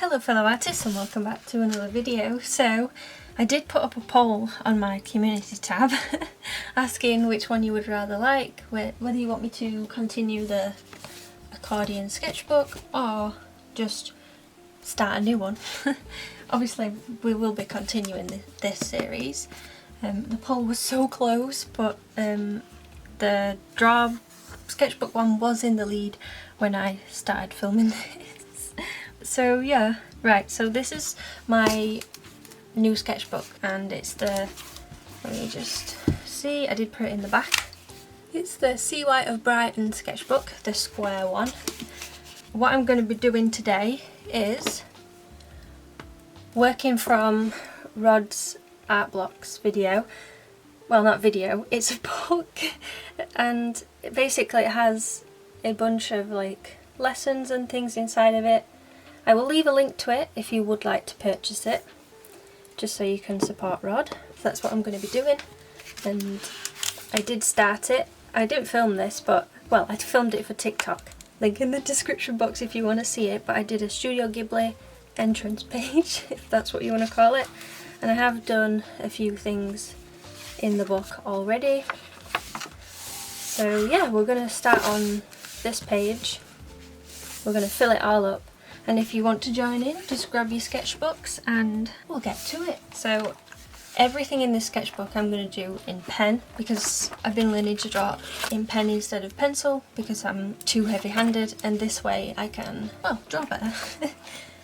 Hello fellow artists and welcome back to another video. So I did put up a poll on my community tab asking which one you would rather like, whether you want me to continue the accordion sketchbook or just start a new one. Obviously we will be continuing this series. The poll was so close, but the draw sketchbook one was in the lead when I started filming this. So yeah, right, so this is my new sketchbook and it's the, let me just see, I did put it in the back. It's the Sea White of Brighton sketchbook, the square one. What I'm going to be doing today is working from Rod's art blocks video. Well, not video, it's a book, and basically it has a bunch of like lessons and things inside of it. I will leave a link to it if you would like to purchase it, just so you can support Rod. So that's what I'm going to be doing, and I did start it. I didn't film this, but, well, I filmed it for TikTok. Link in the description box if you want to see it, but I did a Studio Ghibli entrance page, if that's what you want to call it. And I have done a few things in the book already. So yeah, we're going to start on this page. We're going to fill it all up. And if you want to join in, just grab your sketchbooks and we'll get to it. So everything in this sketchbook I'm going to do in pen, because I've been learning to draw in pen instead of pencil because I'm too heavy-handed, and this way I can, well, draw better.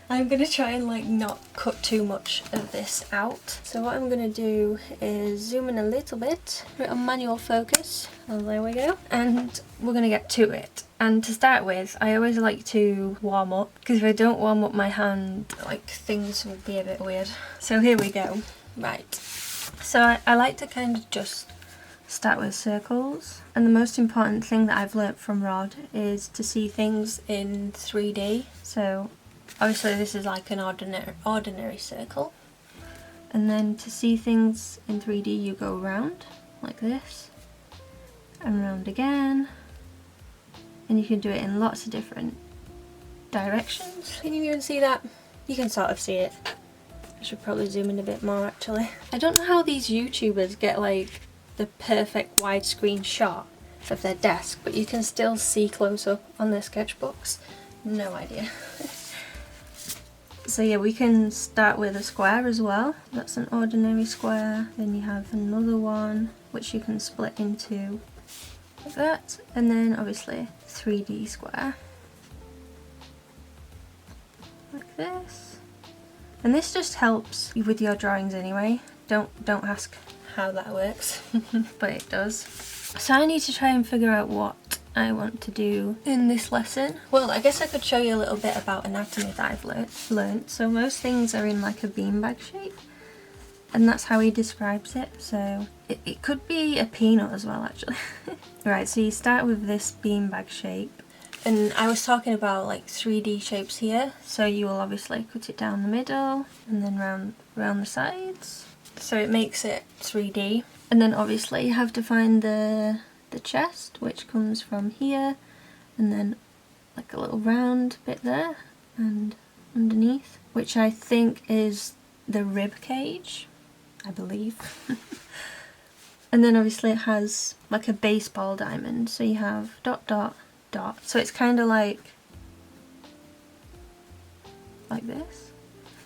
I'm going to try and like not cut too much of this out. So what I'm going to do is zoom in a little bit, put it on manual focus, oh there we go, and we're going to get to it. And to start with, I always like to warm up, because if I don't warm up my hand, like, things will be a bit weird. So here we go. Right. So I like to kind of just start with circles. And the most important thing that I've learnt from Rod is to see things in 3D. So obviously this is like an ordinary circle. And then to see things in 3D you go round, like this. And round again. And you can do it in lots of different directions. Can you even see that? You can sort of see it. I should probably zoom in a bit more actually. I don't know how these YouTubers get like the perfect widescreen shot of their desk, but you can still see close up on their sketchbooks. No idea. So yeah, we can start with a square as well. That's an ordinary square. Then you have another one which you can split into like that, and then obviously 3D square like this. And this just helps you with your drawings anyway. Don't ask how that works, but it does. So I need to try and figure out what I want to do in this lesson. Well, I guess I could show you a little bit about anatomy that I've learnt. So most things are in like a beanbag shape, and that's how he describes it. So it could be a peanut as well actually. Right, so you start with this beanbag shape, and I was talking about like 3D shapes here, so you will obviously cut it down the middle and then round the sides, so it makes it 3D. And then obviously you have to find the chest, which comes from here, and then like a little round bit there and underneath, which I think is the rib cage, I believe. And then obviously it has like a baseball diamond, so you have dot dot dot, so it's kind of like this.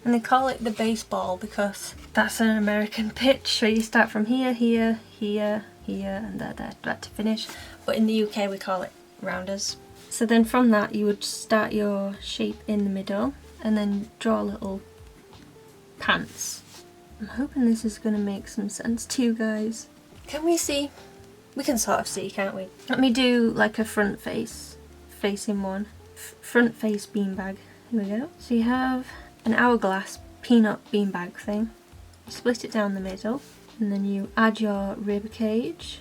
And they call it the baseball because that's an American pitch, so you start from here, here, here, here, and there to finish. But in the UK we call it rounders. So then from that you would start your shape in the middle and then draw little pants. I'm hoping this is going to make some sense to you guys. Can we see? We can sort of see, can't we? Let me do like a front facing one. Front face beanbag. Here we go. So you have an hourglass peanut beanbag thing. You split it down the middle, and then you add your rib cage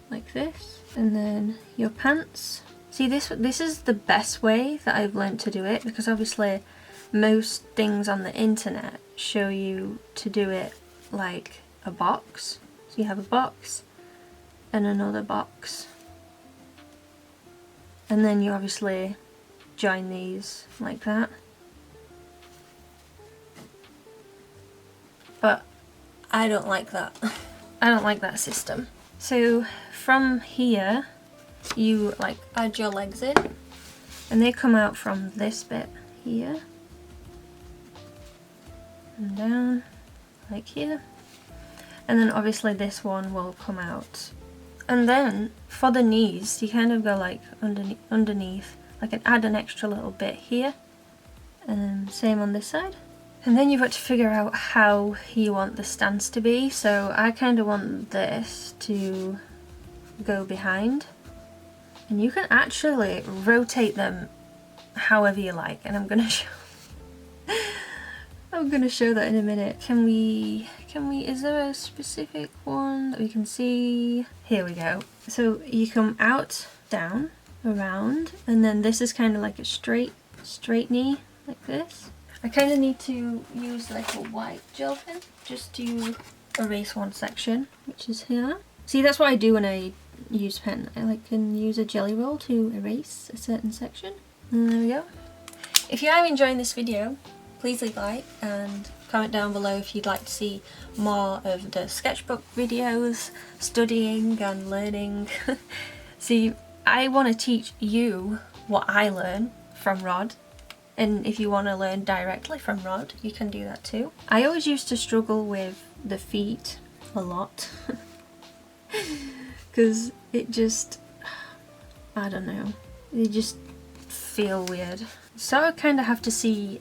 like this, and then your pants. See, this is the best way that I've learnt to do it, because obviously most things on the internet show you to do it like a box. So you have a box and another box, and then you obviously join these like that. but I don't like that. I don't like that system. So from here, you like add your legs in, and they come out from this bit here, and down, like here. And then obviously this one will come out. And then for the knees, you kind of go like underneath, like and add an extra little bit here. And same on this side. And then you've got to figure out how you want the stance to be. So I kind of want this to go behind. And you can actually rotate them however you like. And I'm gonna show that in a minute. Can we, is there a specific one that we can see? Here we go. So you come out, down, around, and then this is kind of like a straight knee, like this. I kind of need to use like a white gel pen just to erase one section, which is here. See, that's what I do when I use pen. I can use a jelly roll to erase a certain section. And there we go. If you are enjoying this video, please leave a like and comment down below if you'd like to see more of the sketchbook videos, studying and learning. See, I want to teach you what I learn from Rod, and if you want to learn directly from Rod, you can do that too. I always used to struggle with the feet a lot because it just, I don't know, they just feel weird. So I kind of have to see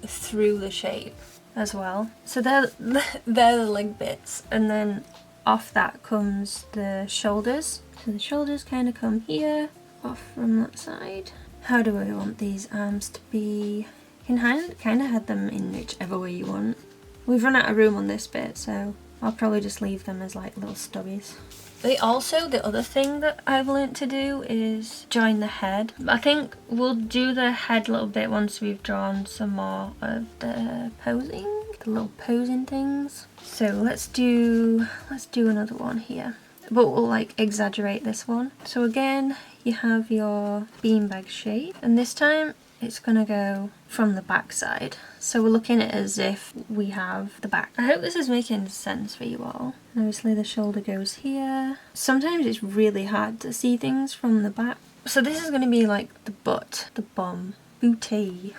through the shape as well. So they're the leg bits, and then off that comes the shoulders. So the shoulders kind of come here, off from that side. How do I want these arms to be? You can kind of have them in whichever way you want. We've run out of room on this bit, so I'll probably just leave them as like little stubbies. The other thing that I've learnt to do is join the head. I think we'll do the head a little bit once we've drawn some more of the posing, the little posing things. So let's do another one here, but we'll like exaggerate this one. So again, you have your beanbag shape, and this time it's gonna go from the back side. So we're looking at it as if we have the back. I hope this is making sense for you all. Obviously the shoulder goes here. Sometimes it's really hard to see things from the back. So this is gonna be like the butt, the bum, booty.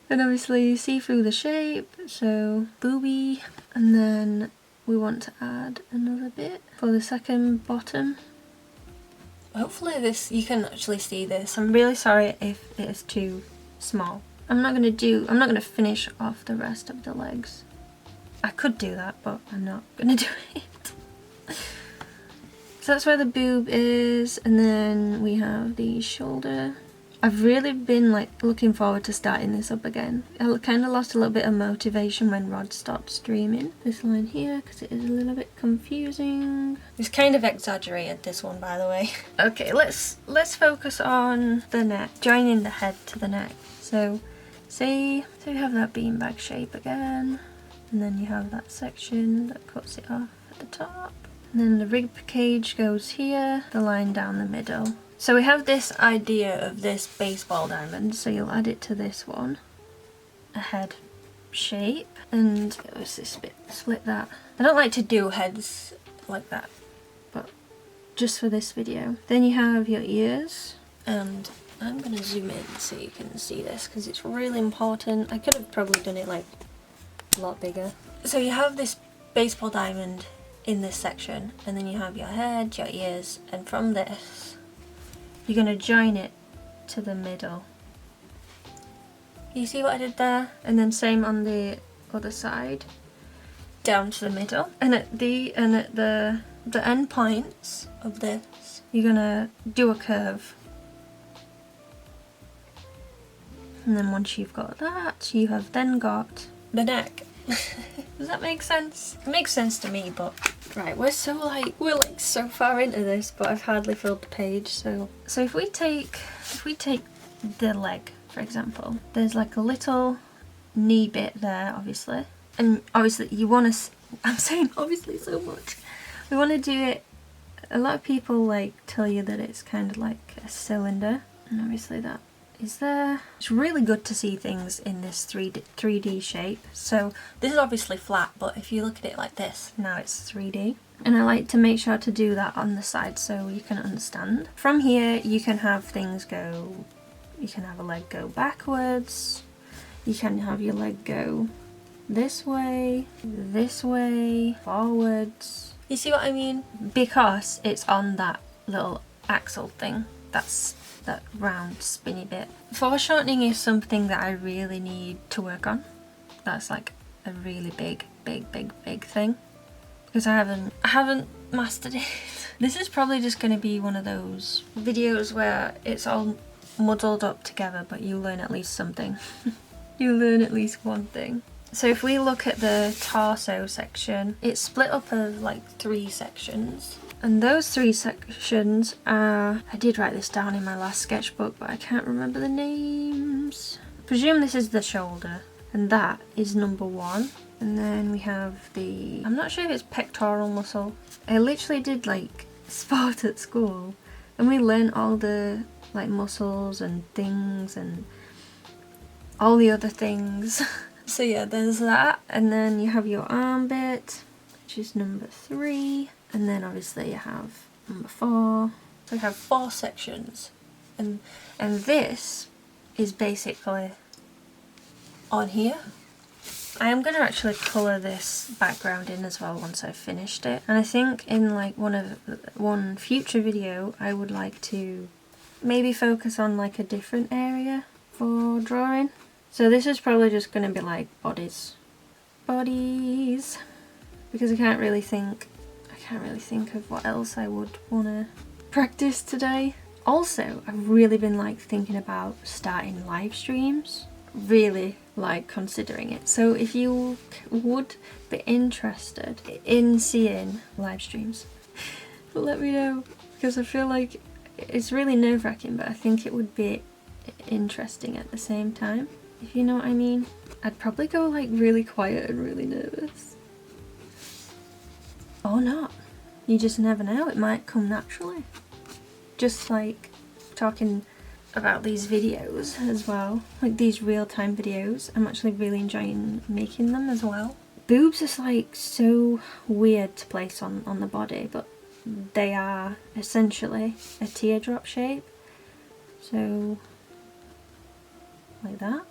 And obviously you see through the shape, so booby. And then we want to add another bit for the second bottom. Hopefully you can actually see this. I'm really sorry if it is too small. I'm not gonna finish off the rest of the legs. I could do that, but I'm not gonna do it. So that's where the boob is, and then we have the shoulder. I've really been like looking forward to starting this up again. I kind of lost a little bit of motivation when Rod stopped streaming. This line here, because it is a little bit confusing. It's kind of exaggerated, this one, by the way. Okay, let's focus on the neck, joining the head to the neck. So you have that beanbag shape again, and then you have that section that cuts it off at the top. And then the rib cage goes here, the line down the middle. So we have this idea of this baseball diamond, so you'll add it to this one. A head shape, and it was this bit, split that. I don't like to do heads like that, but just for this video. Then you have your ears, and I'm gonna zoom in so you can see this because it's really important. I could have probably done it like a lot bigger. So you have this baseball diamond in this section, and then you have your head, your ears, and from this you're going to join it to the middle. You see what I did there? And then same on the other side, down to the middle. And at the end points of this, you're going to do a curve. And then once you've got that, you have then got the neck. Does that make sense? It makes sense to me, but right, we're like so far into this, but I've hardly filled the page. So if we take the leg, for example, there's like a little knee bit there, obviously, and obviously you want to. I'm saying obviously so much. We want to do it. A lot of people like tell you that it's kind of like a cylinder, and obviously that is there? It's really good to see things in this 3D shape. So this is obviously flat, but if you look at it like this, now it's 3D. And I like to make sure to do that on the side so you can understand. From here you can have things go, you can have a leg go backwards, you can have your leg go this way, forwards. You see what I mean? Because it's on that little axle thing. That's that round spinny bit. Foreshortening is something that I really need to work on. That's like a really big thing. Because I haven't mastered it. This is probably just going to be one of those videos where it's all muddled up together, but you learn at least something. You learn at least one thing. So if we look at the torso section, it's split up of like 3 sections. And those 3 sections are, I did write this down in my last sketchbook, but I can't remember the names. I presume this is the shoulder, and that is number 1. And then we have the, I'm not sure if it's pectoral muscle. I literally did like sport at school, and we learned all the like muscles and things and all the other things. So yeah, there's that. And then you have your arm bit, which is number 3. And then obviously you have number 4. So we have 4 sections. And this is basically on here. I am going to actually colour this background in as well once I've finished it. And I think in like one future video I would like to maybe focus on like a different area for drawing. So this is probably just going to be like bodies. Bodies. Because I can't really think of what else I would want to practice today. Also, I've really been like thinking about starting live streams. Really like considering it. So if you would be interested in seeing live streams, let me know, because I feel like it's really nerve-wracking, but I think it would be interesting at the same time, if you know what I mean. I'd probably go like really quiet and really nervous. Or not. You just never know, it might come naturally. Just like talking about these videos as well, like these real-time videos. I'm actually really enjoying making them as well. Boobs is like so weird to place on the body, but they are essentially a teardrop shape. So like that.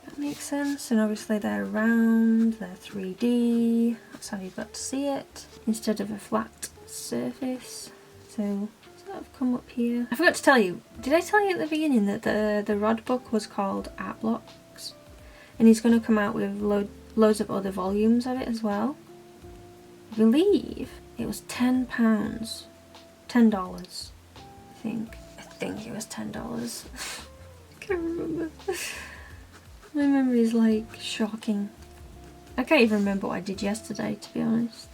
That makes sense. And obviously they're round, they're 3D. That's how you've got to see it instead of a flat surface. So I've come up here. I forgot to tell you, did I tell you at the beginning that the Rod book was called Art Blocks? And he's going to come out with loads of other volumes of it as well. I believe it was £10. $10, I think. I think it was $10. I can't remember. My memory is like shocking. I can't even remember what I did yesterday, to be honest.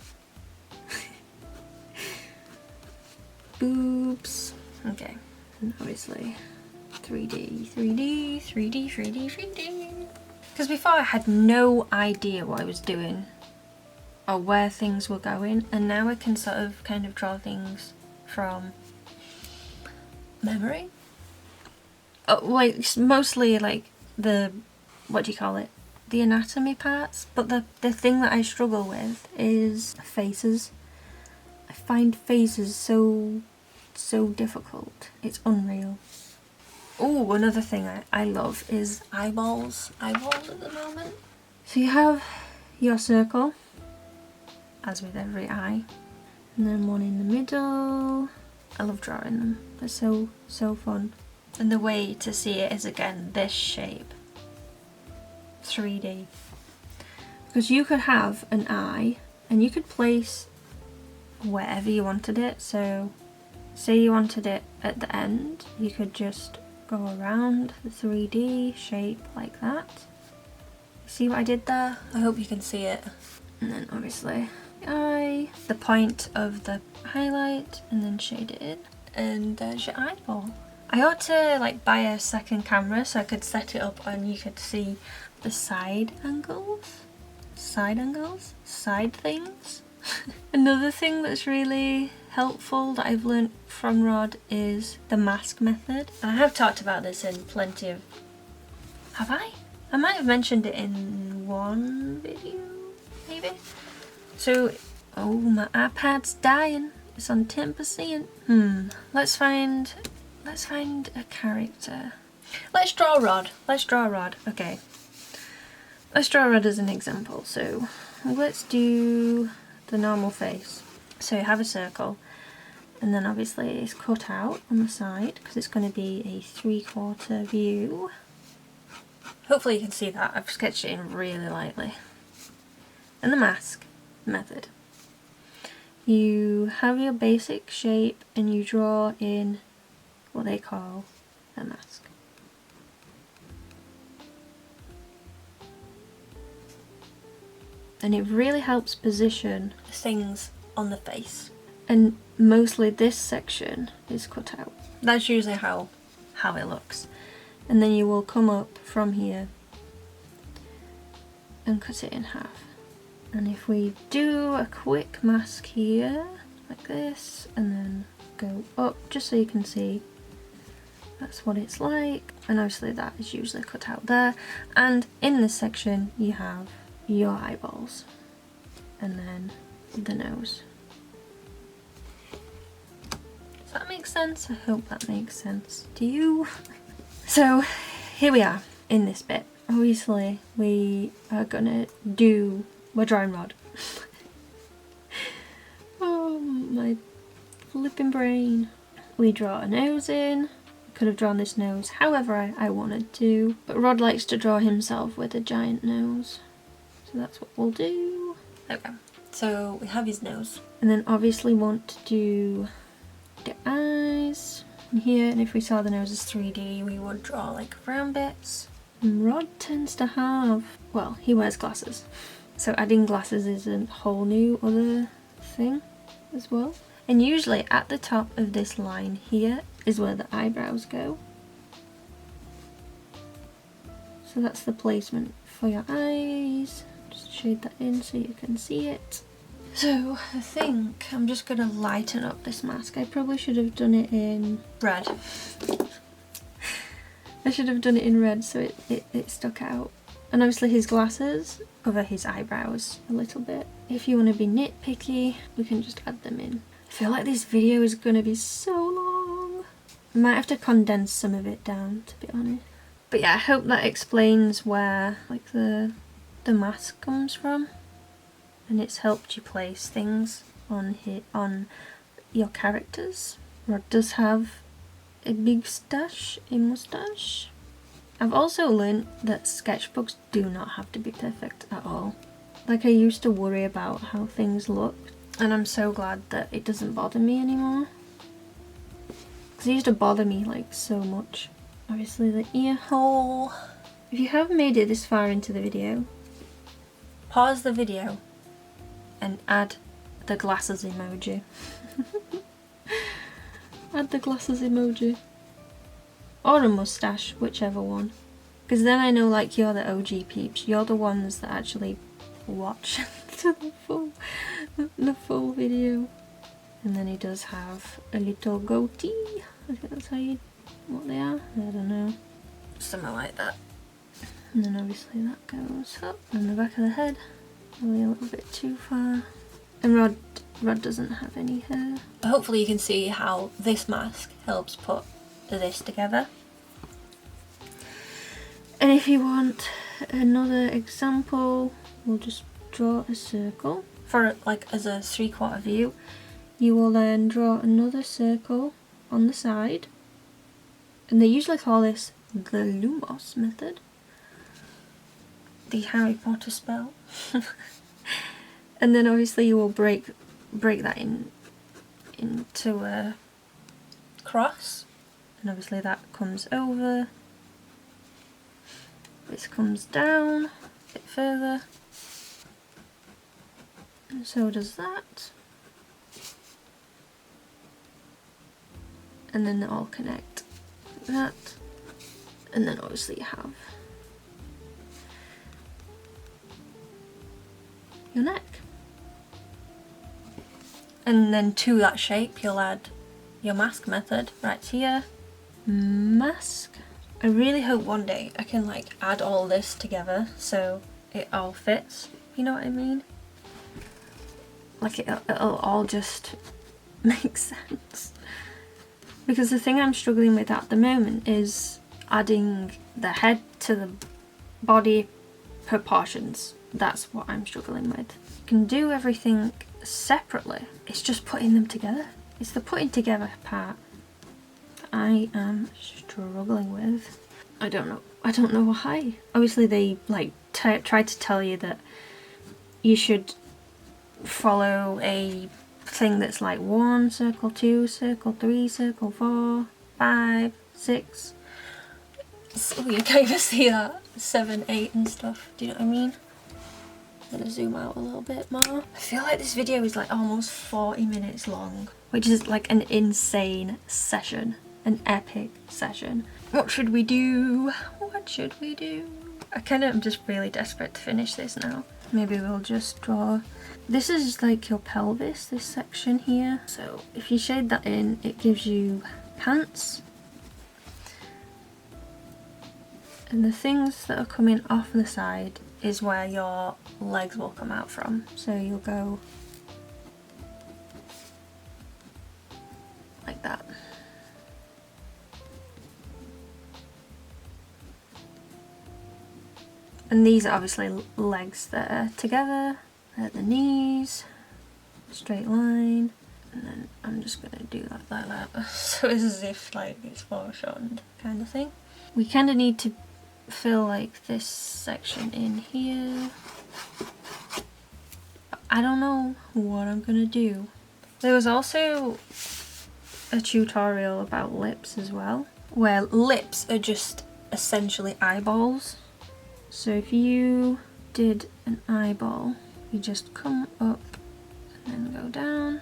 Boobs. Okay, and obviously 3D. Because before I had no idea what I was doing or where things were going, and now I can sort of kind of draw things from memory. Oh, like mostly like the, what do you call it? The anatomy parts, but the thing that I struggle with is faces. I find faces so difficult. It's unreal. Oh, another thing I love is eyeballs. Eyeballs at the moment. So you have your circle, as with every eye, and then one in the middle. I love drawing them. They're so fun. And the way to see it is again this shape. 3D. Because you could have an eye and you could place wherever you wanted it. So say you wanted it at the end, you could just go around the 3D shape like that. See what I did there? I hope you can see it. And then obviously the eye, the point of the highlight, and then shade it in. And there's your eyeball. I ought to like buy a second camera so I could set it up and you could see the side angles, side things. Another thing that's really helpful that I've learnt from Rod is the mask method. And I have talked about this in plenty of... Have I? I might have mentioned it in one video, maybe? So, oh, my iPad's dying. It's on 10%. Let's find a character. Let's draw Rod. Let's draw Rod. Okay. Let's draw Rod as an example. So, let's do the normal face. So you have a circle, and then obviously it's cut out on the side because it's going to be a 3/4 view. Hopefully you can see that. I've sketched it in really lightly. And the mask method. You have your basic shape and you draw in what they call a mask. And it really helps position things on the face. And mostly this section is cut out. That's usually how it looks. And then you will come up from here and cut it in half. And if we do a quick mask here, like this, and then go up just so you can see that's what it's like. And obviously that is usually cut out there. And in this section you have your eyeballs and then the nose. Does that make sense? I hope that makes sense to you. So here we are in this bit. Obviously we are gonna do, we're drawing Rod. Oh, my flipping brain. We draw a nose in. Could have drawn this nose however I wanted to, but Rod likes to draw himself with a giant nose. So that's what we'll do. Okay, so we have his nose. And then obviously want to do the eyes in here, and if we saw the nose as 3D, we would draw like round bits. And Rod tends to have, well, he wears glasses. So adding glasses is a whole new other thing as well. And usually at the top of this line here is where the eyebrows go. So that's the placement for your eyes. Just shade that in so you can see it. So I think I'm just gonna lighten up this mask. I probably should have done it in red. I should have done it in red so it stuck out. And obviously his glasses cover his eyebrows a little bit. If you want to be nitpicky, we can just add them in. I feel like this video is gonna be so long. I might have to condense some of it down, to be honest. But yeah, I hope that explains where like the mask comes from, and it's helped you place things on your characters. Rod does have a big moustache. I've also learned that sketchbooks do not have to be perfect at all. Like I used to worry about how things looked, and I'm so glad that it doesn't bother me anymore. Because it used to bother me like so much. Obviously the ear hole. If you haven't made it this far into the video, pause the video and add the glasses emoji. Add the glasses emoji. Or a moustache, whichever one. Because then I know like you're the OG peeps. You're the ones that actually watch to the full video. And then he does have a little goatee. I think that's what they are. I don't know. Something like that. And then obviously that goes up on the back of the head. Probably a little bit too far. And Rod doesn't have any hair. Hopefully you can see how this mask helps put this together. And if you want another example, we'll just draw a circle. For like as a 3/4 view, you will then draw another circle on the side. And they usually call this the Lumos method. The Harry Potter spell. And then obviously you will break that into a cross, and obviously that comes over, this comes down a bit further, and so does that, and then they all connect like that, and then obviously you have your neck. And then to that shape you'll add your mask method right here. Mask. I really hope one day I can like add all this together so it all fits, you know what I mean? Like it'll all just make sense. Because the thing I'm struggling with at the moment is adding the head to the body proportions. That's what I'm struggling with. You can do everything separately. It's just putting them together. It's the putting together part I am struggling with. I don't know why. Obviously they like try to tell you that you should follow a thing that's like 1 circle, 2 circle, 3 circle, 4, 5, 6. So you can't even see that. 7, 8 and stuff. Do you know what I mean? I'm gonna zoom out a little bit more. I feel like this video is like almost 40 minutes long, which is like an insane session, an epic session. What should we do? What should we do? I am just really desperate to finish this now. Maybe we'll just draw. This is like your pelvis, this section here. So if you shade that in, it gives you pants. And the things that are coming off the side is where your legs will come out from. So you'll go like that. And these are obviously legs that are together at the knees, straight line, and then I'm just gonna do that like that. So it's as if like it's foreshortened kind of thing. We kind of need to fill like this section in here. I don't know what I'm gonna do. There was also a tutorial about lips as well, where lips are just essentially eyeballs. So if you did an eyeball, you just come up and then go down,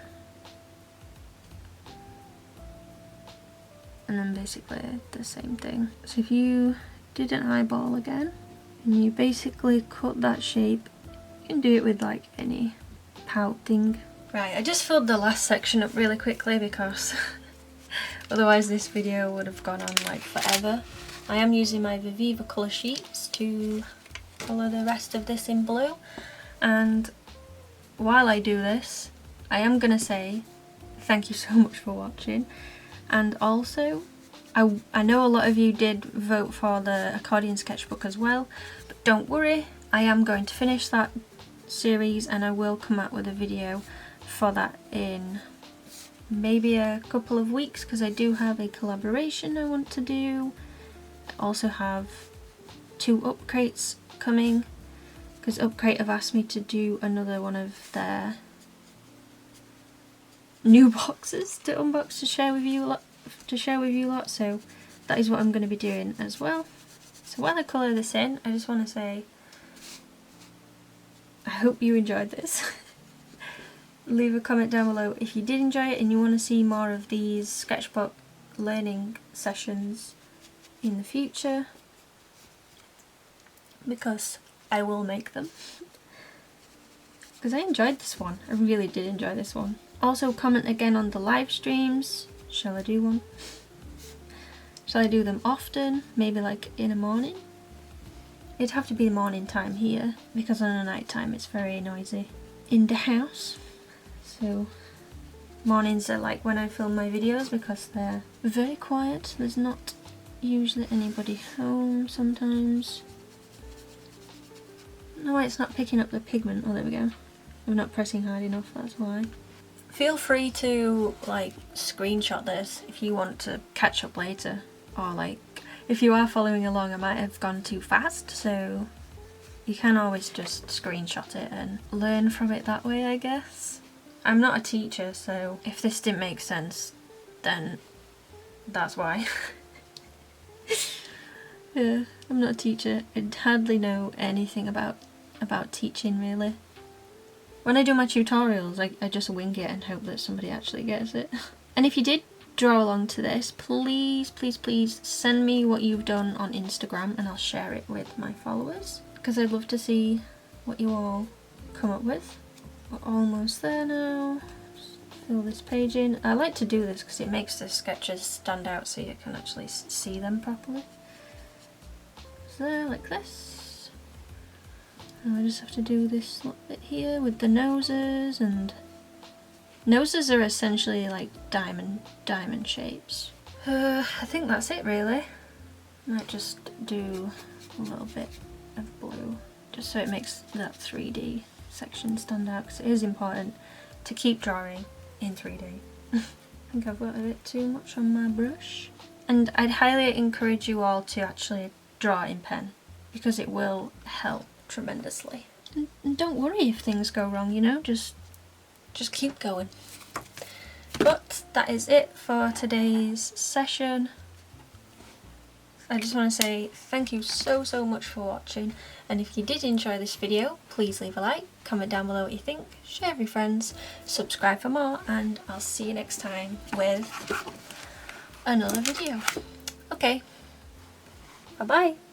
and then basically the same thing. So if you did an eyeball again, and you basically cut that shape, you can do it with like any pout thing. Right, I just filled the last section up really quickly because otherwise this video would have gone on like forever. I am using my Viviva colour sheets to colour the rest of this in blue, and while I do this I am going to say thank you so much for watching, and also I know a lot of you did vote for the accordion sketchbook as well, but don't worry, I am going to finish that series and I will come out with a video for that in maybe a couple of weeks, because I do have a collaboration I want to do. I also have 2 Upcrates coming, because Upcrate have asked me to do another one of their new boxes to unbox to share with you lot, so that is what I'm going to be doing as well. So while I colour this in, I just want to say I hope you enjoyed this. Leave a comment down below if you did enjoy it and you want to see more of these sketchbook learning sessions in the future, because I will make them. Because I enjoyed this one, I really did enjoy this one. Also comment again on the live streams. Shall I do one? Shall I do them often? Maybe like in the morning? It'd have to be the morning time here, because on the night time it's very noisy in the house. So mornings are like when I film my videos, because they're very quiet. There's not usually anybody home sometimes. No, it's not picking up the pigment. Oh, there we go. I'm not pressing hard enough, that's why. Feel free to like screenshot this if you want to catch up later, or like if you are following along I might have gone too fast, so you can always just screenshot it and learn from it that way, I guess. I'm not a teacher, so if this didn't make sense then that's why. Yeah, I'm not a teacher. I hardly know anything about teaching really. When I do my tutorials, I just wing it and hope that somebody actually gets it. And if you did draw along to this, please, please, please send me what you've done on Instagram and I'll share it with my followers, because I'd love to see what you all come up with. We're almost there now. Just fill this page in. I like to do this because it makes the sketches stand out so you can actually see them properly. So like this. And I just have to do this little bit here with the noses, and noses are essentially like diamond shapes. I think that's it really. Might just do a little bit of blue just so it makes that 3D section stand out, because it is important to keep drawing in 3D. I think I've got a bit too much on my brush. And I'd highly encourage you all to actually draw in pen, because it will help tremendously. And don't worry if things go wrong, you know, just keep going. But that is it for today's session. I just want to say thank you so much for watching, and if you did enjoy this video, please leave a like, comment down below what you think, share with your friends, subscribe for more, and I'll see you next time with another video. Okay, bye bye.